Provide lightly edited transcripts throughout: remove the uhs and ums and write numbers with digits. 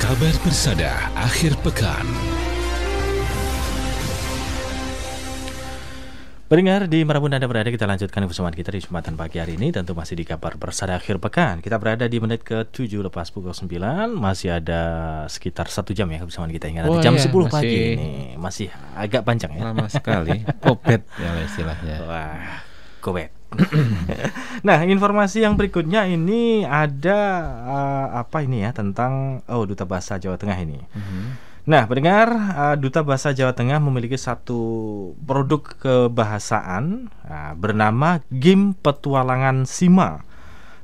Kabar Persada akhir pekan. Pendengar di manapun Anda berada, kita lanjutkan kebersamaan kita di kesempatan pagi hari ini. Tentu masih di Kabar Persada akhir pekan. Kita berada di menit ke-7 lepas pukul 9. Masih ada sekitar 1 jam ya kebersamaan kita hingga nanti jam 10 pagi ini. Masih agak panjang ya. Lama sekali. Kopet ya istilahnya. Wah, kopet. Nah, informasi yang berikutnya ini ada apa ini ya, tentang Duta Bahasa Jawa Tengah ini. Nah, pendengar, Duta Bahasa Jawa Tengah memiliki satu produk kebahasaan bernama Game Petualangan Sima.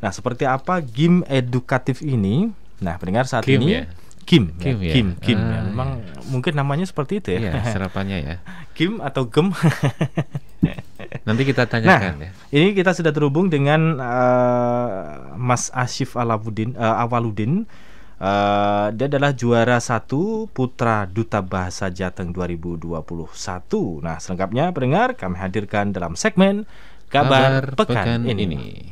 Nah, seperti apa game edukatif ini? Nah, pendengar, saat Game ini ya? Game. Ya? Memang mungkin namanya seperti itu ya. Iya, serapannya ya. Game atau gem. Nanti kita tanyakan ya. Ini kita sudah terhubung dengan Mas Asif Awaludin. Dia adalah juara 1 Putra Duta Bahasa Jateng 2021. Nah, selengkapnya pendengar kami hadirkan dalam segmen Kabar Pekan ini.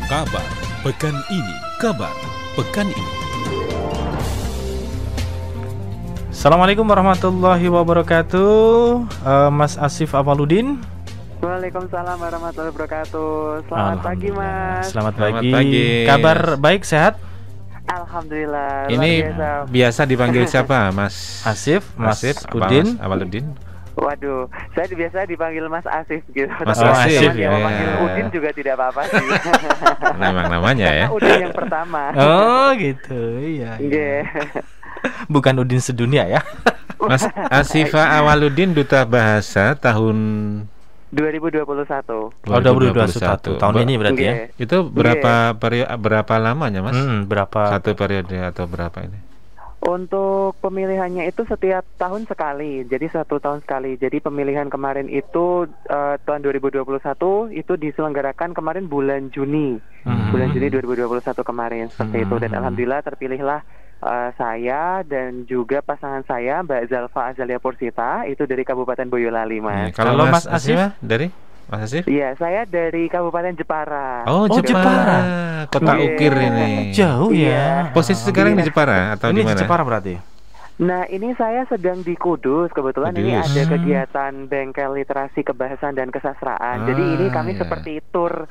Kabar Pekan ini. Kabar Pekan ini. Assalamualaikum warahmatullahi wabarakatuh, Mas Asif Awaludin. Waalaikumsalam warahmatullahi wabarakatuh. Selamat pagi, Mas. Selamat Selamat pagi. pagi. Kabar baik, sehat? Alhamdulillah. Ini biasa dipanggil siapa, Mas? Asif, Mas apa, Udin. Mas Awaludin. Waduh, saya biasa dipanggil Mas Asif gitu. Mas Tapi Asif, ya. ya. Mau panggil Udin juga tidak apa-apa sih. Memang namanya ya. Karena Udin yang pertama. Oh, gitu. Iya. Iya. Bukan Udin sedunia ya. Mas Asifa Awaludin Duta Bahasa tahun 2021. Oh, 2021. Tahun ini berarti ya. Nggih. Itu berapa lamanya, Mas? Berapa? Satu periode atau berapa ini? Untuk pemilihannya itu setiap tahun sekali, jadi 1 tahun sekali. Jadi pemilihan kemarin itu tahun 2021 itu diselenggarakan kemarin bulan Juni, bulan Juni 2021 kemarin seperti itu. Dan alhamdulillah terpilihlah saya dan juga pasangan saya Mbak Zalfa Azalia Pursita itu dari Kabupaten Boyolali, Mas. Kalau Mas Asif dari Mas Asif? Iya, saya dari Kabupaten Jepara. Oh, Jepara. Kota Iya. Ukir ini. Jauh ya. Posisi sekarang di Jepara atau Ini di di mana? Jepara berarti. Nah, ini saya sedang di Kudus. Kebetulan ini Kudus. ada kegiatan bengkel literasi kebahasaan dan kesastraan. Jadi ini kami iya. seperti tur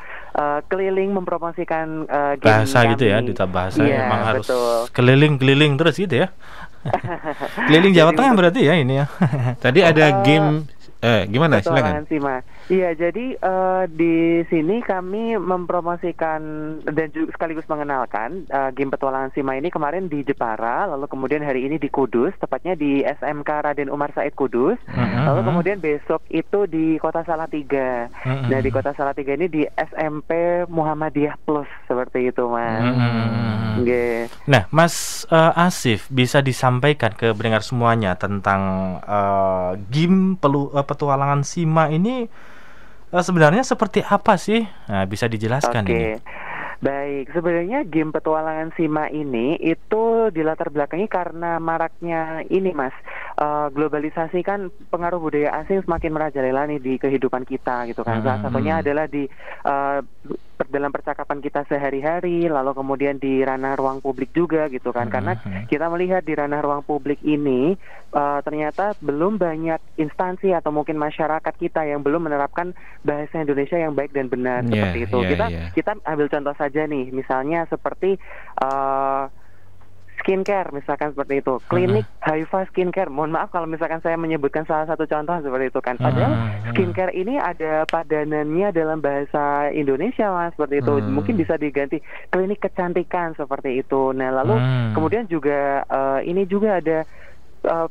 keliling mempromosikan game Bahasa gitu ya, kami. Duta Bahasa Iya, emang harus betul. keliling-keliling terus gitu ya. Keliling Jawa Jadi Tengah untuk- berarti ya ini ya. Tadi ada game gimana? Petualangan Silakan. Sima. Iya, jadi di sini kami mempromosikan dan juga sekaligus mengenalkan game Petualangan Sima ini kemarin di Jepara, lalu kemudian hari ini di Kudus, tepatnya di SMK Raden Umar Said Kudus. Lalu kemudian besok itu di Kota Salatiga. Nah, di Kota Salatiga ini di SMP Muhammadiyah Plus seperti itu, Mas. Nggih. Nah, Mas Asif, bisa disampaikan ke pendengar semuanya tentang game Petualangan Sima ini sebenarnya seperti apa sih? Nah, bisa dijelaskan ini. Baik, sebenarnya game Petualangan Sima ini itu dilatar belakangi karena maraknya ini, Mas, globalisasi kan, pengaruh budaya asing semakin merajalela nih di kehidupan kita gitu kan. Salah satunya adalah di dalam percakapan kita sehari-hari, lalu kemudian di ranah ruang publik juga gitu kan. Karena kita melihat di ranah ruang publik ini ternyata belum banyak instansi atau mungkin masyarakat kita yang belum menerapkan bahasa Indonesia yang baik dan benar seperti itu. Kita ambil contoh saja nih, misalnya seperti skincare misalkan seperti itu, klinik Haifa Skincare. Mohon maaf kalau misalkan saya menyebutkan salah satu contoh seperti itu kan. Padahal skincare ini ada padanannya dalam bahasa Indonesia, Mas, seperti itu. Mungkin bisa diganti klinik kecantikan seperti itu. Nah, lalu kemudian juga ini juga ada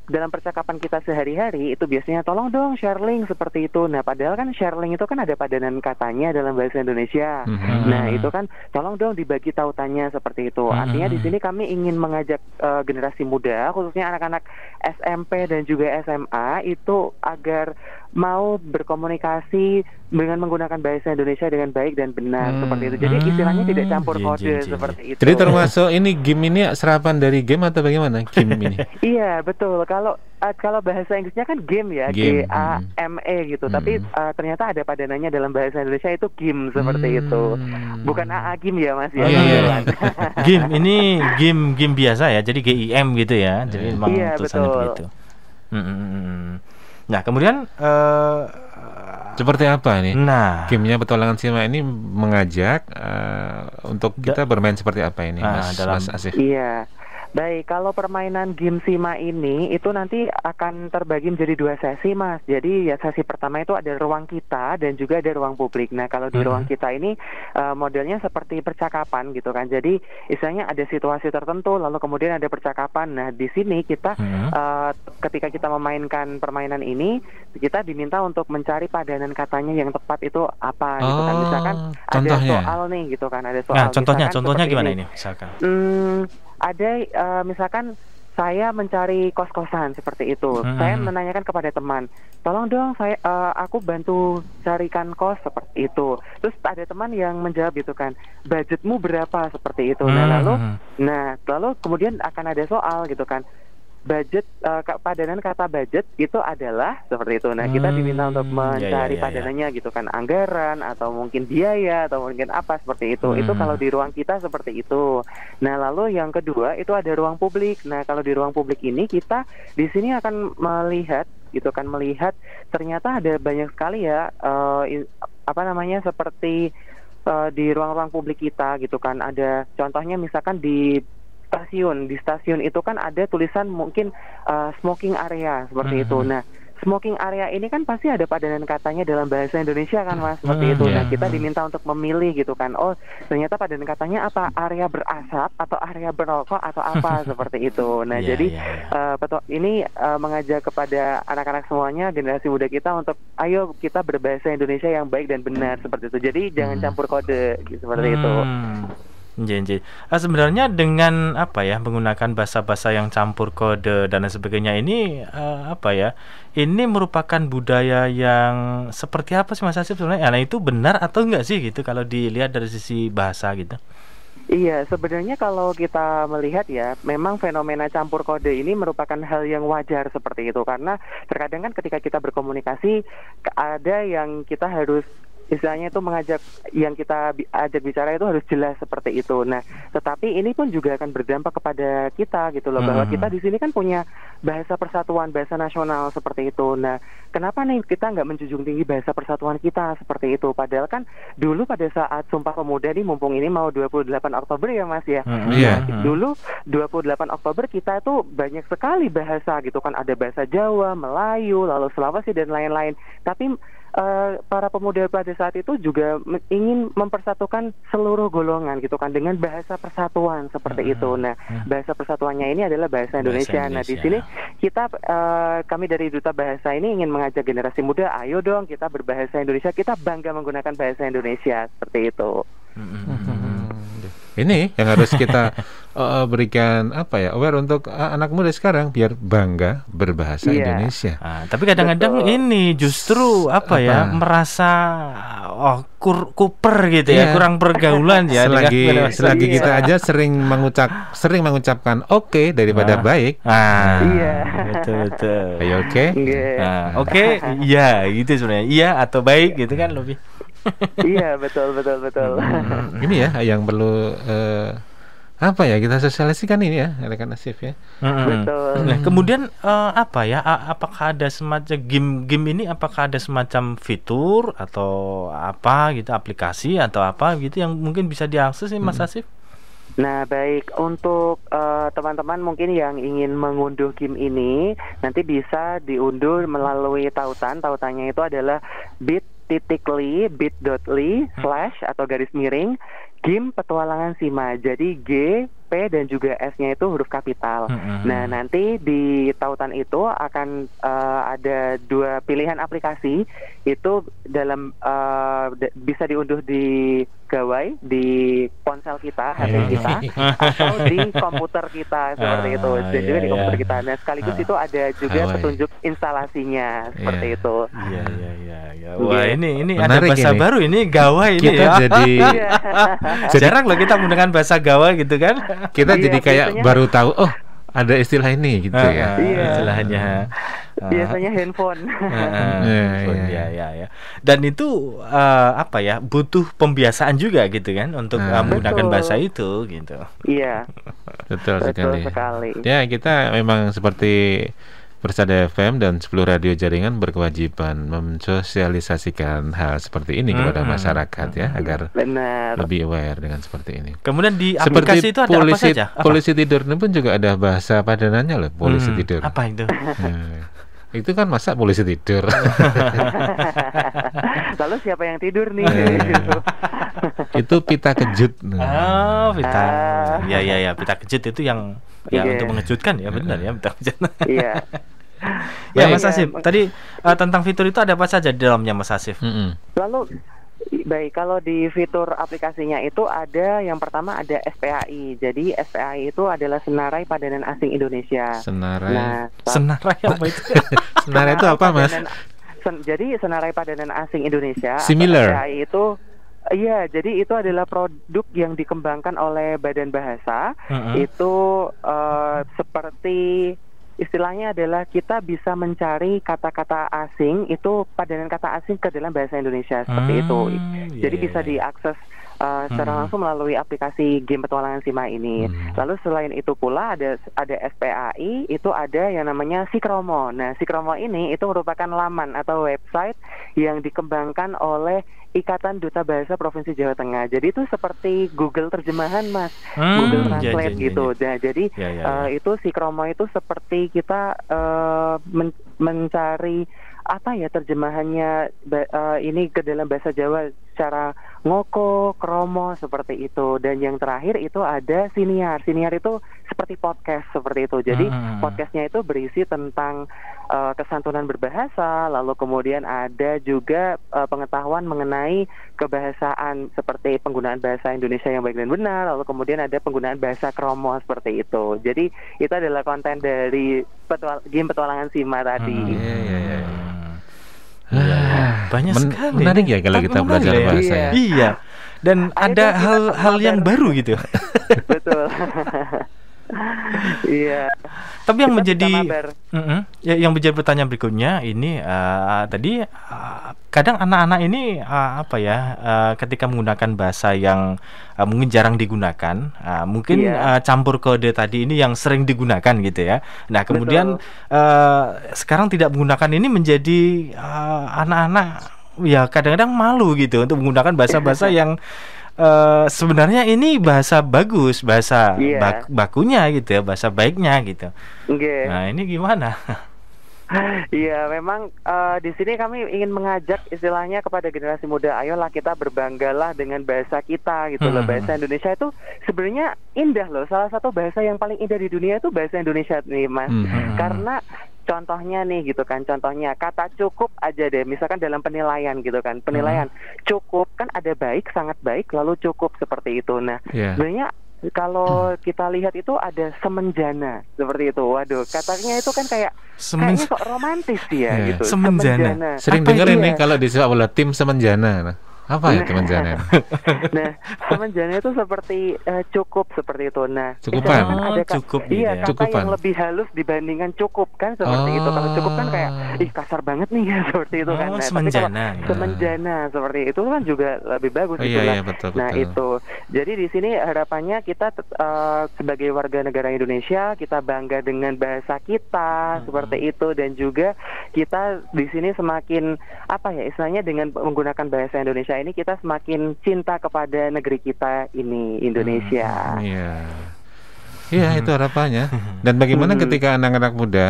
dalam percakapan kita sehari-hari itu biasanya tolong dong share link seperti itu. Nah, padahal kan share link itu kan ada padanan katanya dalam bahasa Indonesia. Nah, itu kan tolong dong dibagi tautannya seperti itu. Artinya di sini kami ingin mengajak generasi muda, khususnya anak-anak SMP dan juga SMA itu agar mau berkomunikasi dengan menggunakan bahasa Indonesia dengan baik dan benar seperti itu. Jadi istilahnya tidak campur kode seperti itu. Jadi termasuk ini game ini serapan dari game atau bagaimana game ini? Iya, betul. Kalau kalau bahasa Inggrisnya kan game ya, Game. GAME gitu. Tapi ternyata ada padanannya dalam bahasa Indonesia itu game seperti itu. Bukan AA game ya Mas ya. Oh, iya. Game ini game biasa ya, jadi GIM gitu ya. Jadi memang Iya, tulisannya betul. begitu. Nah, kemudian Seperti apa nih? nah, Gamenya Petualangan Sima ini mengajak untuk kita bermain seperti apa ini, dalam- Mas Asif? Iya. Baik, kalau permainan game Sima ini itu nanti akan terbagi menjadi 2 sesi, Mas. Jadi ya sesi pertama itu ada ruang kita dan juga ada ruang publik. Nah, kalau di ruang kita ini modelnya seperti percakapan gitu kan. Jadi istilahnya ada situasi tertentu lalu kemudian ada percakapan. Nah, di sini kita ketika kita memainkan permainan ini, kita diminta untuk mencari padanan katanya yang tepat itu apa gitu kan. Misalkan ada contohnya? soal nih gitu kan, ada soal. nah contohnya Misalkan seperti gimana ini misalkan? Ada misalkan saya mencari kos-kosan seperti itu. Saya menanyakan kepada teman, tolong dong aku bantu carikan kos seperti itu. Terus ada teman yang menjawab gitu kan, budgetmu berapa seperti itu. Nah lalu kemudian akan ada soal gitu kan. Budget, padanan kata budget itu adalah seperti itu. Nah, kita diminta untuk mencari padanannya gitu kan, anggaran atau mungkin biaya atau mungkin apa seperti itu. Itu kalau di ruang kita seperti itu. Nah, lalu yang kedua itu ada ruang publik. Nah, kalau di ruang publik ini kita di sini akan melihat gitu kan, melihat ternyata ada banyak sekali ya seperti di ruang-ruang publik kita gitu kan. Ada contohnya misalkan di stasiun itu kan ada tulisan mungkin smoking area seperti itu. Nah, smoking area ini kan pasti ada padanan katanya dalam bahasa Indonesia kan Mas, seperti itu. Nah, kita diminta untuk memilih gitu kan. Oh, ternyata padanan katanya apa? Area berasap atau area berrokok atau apa seperti itu. Nah, jadi ini mengajak kepada anak-anak semuanya, generasi muda kita untuk ayo kita berbahasa Indonesia yang baik dan benar seperti itu. Jadi jangan campur kode gitu, seperti itu. Jadi sebenarnya dengan menggunakan bahasa-bahasa yang campur kode dan lain sebagainya ini ini merupakan budaya yang seperti apa sih Mas Asif sebenarnya? Nah, itu benar atau enggak sih gitu kalau dilihat dari sisi bahasa gitu? Iya, sebenarnya kalau kita melihat ya, memang fenomena campur kode ini merupakan hal yang wajar seperti itu. Karena terkadang kan ketika kita berkomunikasi, ada yang kita harus istilahnya itu mengajak, yang kita ajak bicara itu harus jelas seperti itu. Nah, tetapi ini pun juga akan berdampak kepada kita gitu loh, bahwa kita di sini kan punya bahasa persatuan, bahasa nasional seperti itu. Nah, kenapa nih kita nggak menjunjung tinggi bahasa persatuan kita seperti itu? Padahal kan dulu pada saat Sumpah Pemuda nih, mumpung ini mau 28 Oktober ya Mas ya. Dulu 28 Oktober kita itu banyak sekali bahasa gitu kan, ada bahasa Jawa, Melayu, lalu Sulawesi dan lain-lain. Tapi para pemuda pada saat itu juga ingin mempersatukan seluruh golongan gitu kan dengan bahasa persatuan seperti itu. Nah, bahasa persatuannya ini adalah bahasa Indonesia. Nah, di sini kita kami dari Duta Bahasa ini ingin mengajak generasi muda, ayo dong kita berbahasa Indonesia, kita bangga menggunakan bahasa Indonesia seperti itu. Ini yang harus kita berikan aware untuk anak muda sekarang biar bangga berbahasa Indonesia. Tapi kadang-kadang ini justru merasa kuper gitu ya, kurang pergaulan ya. Selagi kita aja sering mengucapkan oke daripada baik. Betul. Ayo oke. Oke, iya gitu sebenarnya. Iya atau baik gitu kan lebih. Iya, betul. Ini ya yang perlu kita sosialisasikan ini ya, rekan Asif ya. Betul. Nah, kemudian apakah ada semacam game ini, apakah ada semacam fitur atau aplikasi atau gitu yang mungkin bisa diakses nih Mas Asif? Nah, baik, untuk teman-teman mungkin yang ingin mengunduh game ini, nanti bisa diunduh melalui tautannya itu adalah bit.ly atau garis miring game Petualangan Sima. Jadi G, P dan juga S-nya itu huruf kapital. Nah, nanti di tautan itu akan ada 2 pilihan aplikasi. Itu dalam bisa diunduh di gawai, di ponsel kita, HP kita, atau di komputer kita seperti itu. Dan juga di komputer kita. Nah, sekaligus itu ada juga petunjuk instalasinya seperti itu. Iya. Wah, ini ada bahasa baru ini, gawai ini kita ya. Jadi jarang loh kita menggunakan bahasa gawai gitu kan. Kita jadi kayak baru tahu ada istilah ini gitu ya. Iya. Istilahnya. Biasanya handphone. Ya. Dan itu apa ya, butuh pembiasaan juga gitu kan untuk menggunakan Betul. bahasa itu gitu. Iya, Betul betul sekali. sekali. Ya, kita memang seperti Persada FM dan 10 radio jaringan berkewajiban mensosialisasikan hal seperti ini kepada masyarakat ya, agar Benar. lebih aware dengan seperti ini. Kemudian di aplikasi itu ada apa saja? Apa? Polisi tidur ini pun juga ada bahasa padanannya loh, polisi tidur. Apa itu? Nah, itu kan masa polisi tidur. Lalu siapa yang tidur nih? Itu pita kejut. Oh, pita. Ya, pita kejut itu yang Iya. untuk mengejutkan ya, benar ya, pita kejut. Iya. Ya, Baik. Mas Asif, tadi tentang fitur itu ada apa saja di dalamnya, Mas Asif? Lalu baik, kalau di fitur aplikasinya itu ada yang pertama ada SPAI. Jadi SPAI itu adalah Senarai Padanan Asing Indonesia. Senarai. Nah, Senarai apa itu? Senarai itu apa, Mas? Jadi Senarai Padanan Asing Indonesia atau Similar. SPAI itu iya, jadi itu adalah produk yang dikembangkan oleh Badan Bahasa. Itu seperti istilahnya adalah kita bisa mencari kata-kata asing, itu padanan kata asing ke dalam bahasa Indonesia seperti itu. Jadi bisa diakses secara langsung melalui aplikasi game petualangan Sima ini. Lalu selain itu pula ada SPAI, itu ada yang namanya Sikromo. Nah, Sikromo ini itu merupakan laman atau website yang dikembangkan oleh Ikatan Duta Bahasa Provinsi Jawa Tengah. Jadi itu seperti Google terjemahan, Mas. Google Translate gitu. Nah, jadi itu Sikromo itu seperti kita mencari apa ya terjemahannya ini ke dalam bahasa Jawa secara ngoko, kromo seperti itu. Dan yang terakhir itu ada Siniar. Siniar itu seperti podcast seperti itu. Jadi podcastnya itu berisi tentang kesantunan berbahasa, lalu kemudian ada juga pengetahuan mengenai kebahasaan seperti penggunaan bahasa Indonesia yang baik dan benar, lalu kemudian ada penggunaan bahasa kromo seperti itu. Jadi itu adalah konten dari game petualangan Sima tadi. Banyak sekali. Menarik ya kalau kita belajar bahasa ya. Iya. Dan ada hal-hal yang baru gitu. Betul. Iya. Tapi yang Kita menjadi bisa mabar. yang menjadi pertanyaan berikutnya ini tadi kadang anak-anak ini apa ya ketika menggunakan bahasa yang mungkin jarang digunakan, mungkin campur kode tadi ini yang sering digunakan gitu ya. Nah, kemudian sekarang tidak menggunakan ini menjadi anak-anak ya kadang-kadang malu gitu untuk menggunakan bahasa-bahasa yang sebenarnya ini bahasa bagus, bahasa bakunya gitu ya, bahasa baiknya gitu. Nah, ini gimana? Iya, memang di sini kami ingin mengajak istilahnya kepada generasi muda, ayolah kita berbanggalah dengan bahasa kita gitu loh. Bahasa Indonesia itu sebenarnya indah loh. Salah satu bahasa yang paling indah di dunia itu bahasa Indonesia nih, Mas. Karena contohnya nih gitu kan, contohnya kata cukup aja deh, misalkan dalam penilaian gitu kan, penilaian cukup kan ada baik, sangat baik, lalu cukup seperti itu. Nah, sebenarnya kalau kita lihat itu ada semenjana seperti itu. Waduh, katanya itu kan kayaknya kok romantis dia gitu. Semenjana. Sering dengar ini kalau di sepak bola tim semenjana. Apa ya semenjana? Nah, semenjana itu seperti cukup seperti itu. Nah, cukupan. Ada cukup iya, kata cukupan. yang lebih halus dibandingkan cukup kan seperti itu. Kalau cukup kan kayak kasar banget nih ya seperti itu kan. Nah, semenjana. Semenjana seperti itu kan juga lebih bagus gitu lah. Betul. Nah, itu. Jadi di sini harapannya kita sebagai warga negara Indonesia kita bangga dengan bahasa kita seperti itu, dan juga kita di sini semakin apa ya istilahnya dengan menggunakan bahasa Indonesia ini kita semakin cinta kepada negeri kita ini, Indonesia. Iya, itu harapannya. Dan bagaimana ketika anak-anak muda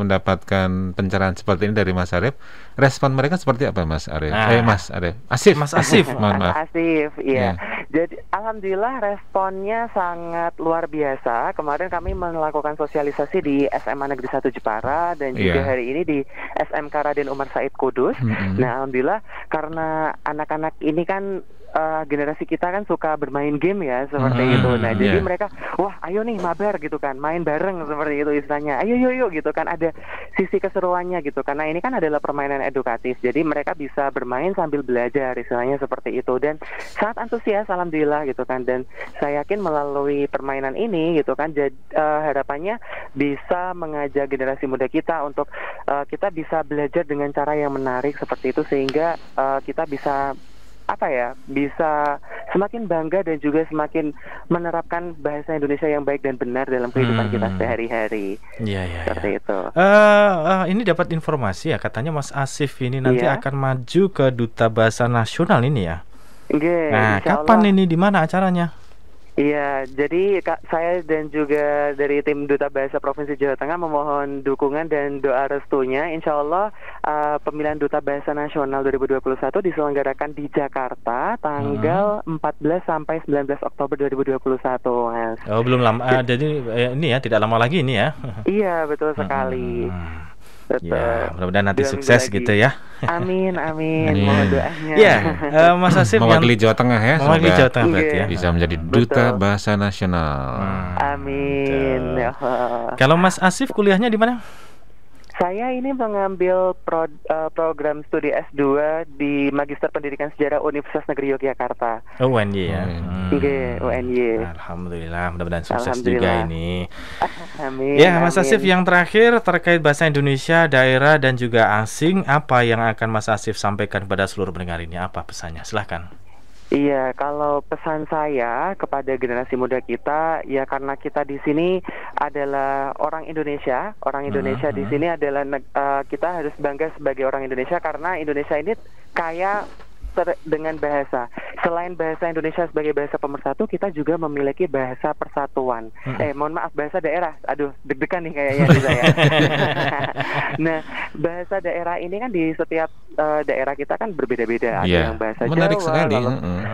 mendapatkan pencerahan seperti ini dari Mas Arif, respon mereka seperti apa, Mas Arif? Mas Arif. Mas Asif. Mohon maaf. Asif, iya. Jadi alhamdulillah responnya sangat luar biasa. Kemarin kami melakukan sosialisasi di SMA Negeri 1 Jepara dan juga hari ini di SMK Raden Umar Said Kudus. Nah, alhamdulillah karena anak-anak ini kan generasi kita kan suka bermain game ya seperti itu. Nah, jadi mereka wah ayo nih mabar gitu kan, main bareng seperti itu istilahnya. Ayo yuk gitu kan, ada sisi keseruannya gitu. Karena ini kan adalah permainan edukatif. Jadi mereka bisa bermain sambil belajar istilahnya seperti itu, dan sangat antusias alhamdulillah gitu kan. Dan saya yakin melalui permainan ini gitu kan, harapannya bisa mengajak generasi muda kita untuk kita bisa belajar dengan cara yang menarik seperti itu, sehingga kita bisa bisa semakin bangga dan juga semakin menerapkan bahasa Indonesia yang baik dan benar dalam kehidupan kita sehari-hari. Seperti itu. Ini dapat informasi ya, katanya Mas Asif ini nanti akan maju ke Duta Bahasa Nasional ini ya. Nah, kapan ini, di mana acaranya? Iya, jadi saya dan juga dari tim Duta Bahasa Provinsi Jawa Tengah memohon dukungan dan doa restunya. Insya Allah pemilihan Duta Bahasa Nasional 2021 diselenggarakan di Jakarta tanggal 14 sampai 19 Oktober 2021, Mas. Oh, belum lama. Jadi ini ya, tidak lama lagi ini ya. Iya, betul sekali. Betul. Ya, mudah-mudahan nanti sukses gitu ya. Amin. Mohon doanya. Ya, Mas Asif mewakili Jawa Tengah ya. Mewakili Jawa Tengah berarti ya. Bisa menjadi Duta Bahasa Nasional. Amin. Ya. Kalau Mas Asif kuliahnya di mana? Saya ini mengambil program studi S2 di Magister Pendidikan Sejarah Universitas Negeri Yogyakarta. UNY ya. UNY. Alhamdulillah, mudah-mudahan sukses juga ini. Amin. Ya, Mas Asif, yang terakhir terkait bahasa Indonesia, daerah dan juga asing, apa yang akan Mas Asif sampaikan kepada seluruh pendengar ini? Apa pesannya? Silahkan. Iya, kalau pesan saya kepada generasi muda kita, ya karena kita di sini adalah orang Indonesia di sini adalah kita harus bangga sebagai orang Indonesia, karena Indonesia ini kaya dengan bahasa. Selain bahasa Indonesia sebagai bahasa pemersatu, kita juga memiliki bahasa persatuan. Mohon maaf, bahasa daerah. Aduh, deg-degan nih kayaknya di saya. Nah, bahasa daerah ini kan di setiap daerah kita kan berbeda-beda. Ada yang bahasa menarik Jawa, sekali.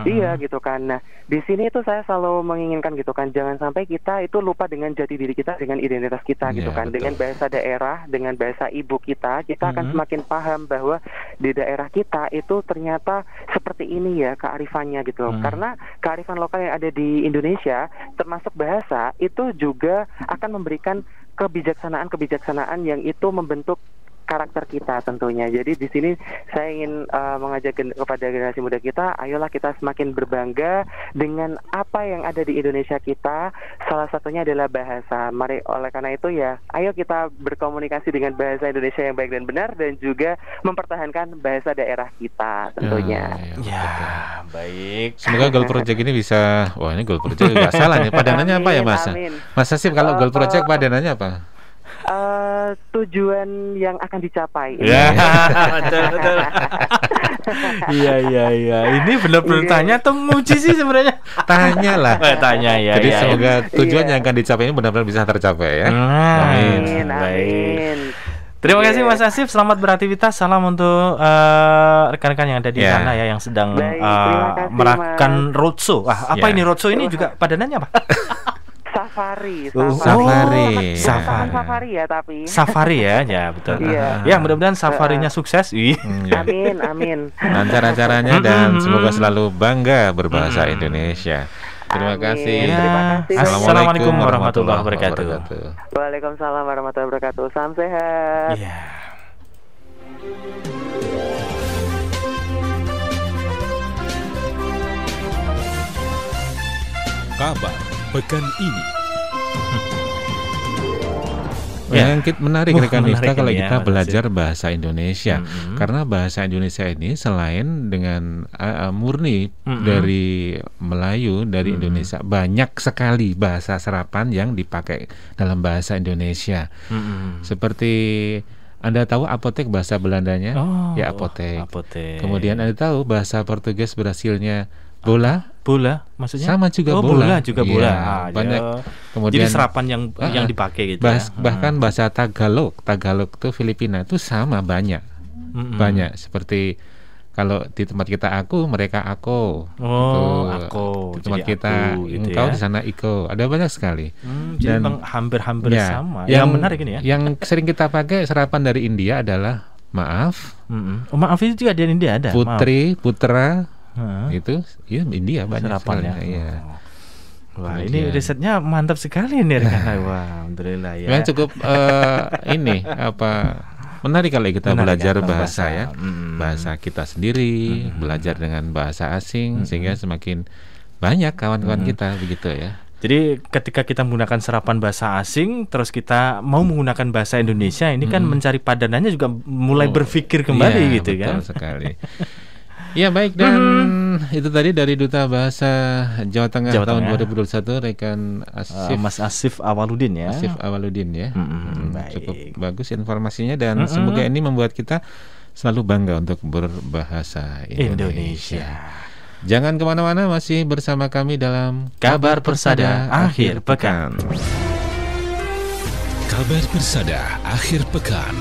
Iya gitu kan. Nah, di sini itu saya selalu menginginkan gitu kan, jangan sampai kita itu lupa dengan jati diri kita, dengan identitas kita gitu kan. Betul. Dengan bahasa daerah, dengan bahasa ibu kita akan semakin paham bahwa di daerah kita itu ternyata seperti ini ya kearifannya gitu. Karena kearifan lokal yang ada di Indonesia termasuk bahasa itu juga akan memberikan kebijaksanaan yang itu membentuk karakter kita tentunya. Jadi di sini saya ingin mengajak kepada generasi muda kita, ayolah kita semakin berbangga dengan apa yang ada di Indonesia kita. Salah satunya adalah bahasa. Mari oleh karena itu ya, ayo kita berkomunikasi dengan bahasa Indonesia yang baik dan benar, dan juga mempertahankan bahasa daerah kita tentunya. Baik. Semoga Goal Project ini bisa. Wah, ini Goal Project juga salah nih. Padanannya apa ya, Mas? Mas Asif, kalau Goal Project padanannya apa? Tujuan yang akan dicapai. Ya, betul. Iya. Ini benar-benar tanya atau muji sih sebenarnya? Tanya lah. Tanya ya. Jadi semoga tujuan yang akan dicapai ini benar-benar bisa tercapai ya. Amin. Terima kasih Mas Asif, selamat beraktivitas. Salam untuk rekan-rekan yang ada di sana ya, yang sedang merayakan roadshow. Apa ini roadshow ini juga padanannya apa? Safari ya, tapi Safari ya betul. Ya, mudah-mudahan safarinya sukses. Amin. Lancar acaranya dan semoga selalu bangga berbahasa Indonesia. Terima kasih. Assalamualaikum warahmatullahi wabarakatuh. Waalaikumsalam warahmatullahi wabarakatuh. Salam sehat. Kabar pekan ini. Yang menarik rekan Miftah kalau kita belajar bahasa Indonesia, karena bahasa Indonesia ini selain dengan murni dari Melayu, dari Indonesia, banyak sekali bahasa serapan yang dipakai dalam bahasa Indonesia. Seperti Anda tahu apotek bahasa Belandanya? Ya apotek. Kemudian Anda tahu bahasa Portugis Brasilnya bola maksudnya? Sama juga bola. Bola. Banyak. Kemudian jadi serapan yang dipakai gitu. Bahkan bahasa Tagalog itu Filipina itu sama banyak. Banyak seperti kalau di tempat kita aku, mereka aku. Aku. Di tempat kita gitu engkau ya. Di sana iko. Ada banyak sekali. Jadi hampir-hampir sama. Yang menarik ini ya. Yang sering kita pakai serapan dari India adalah maaf. Maaf itu juga dari India ada. Putri, putra. itu ya India banyak serapan ya. Iya. Wah, ini risetnya mantap sekali nih rekan. Wah, alhamdulillah ya. Memang cukup menarik kalau kita belajar bahasa ya. Bahasa kita sendiri, belajar dengan bahasa asing sehingga semakin banyak kawan-kawan kita begitu ya. Jadi ketika kita menggunakan serapan bahasa asing, terus kita mau menggunakan bahasa Indonesia, ini kan mencari padanannya juga mulai berpikir kembali gitu kan. Betul sekali. Ya baik, dan itu tadi dari Duta Bahasa Jawa Tengah tahun 2021 rekan Asif, Mas Asif Awaludin ya. Asif Awaludin ya. Baik. Cukup bagus informasinya dan semoga ini membuat kita selalu bangga untuk berbahasa Indonesia. Jangan kemana-mana, masih bersama kami dalam Kabar Persada Akhir Pekan. Kabar Persada Akhir Pekan.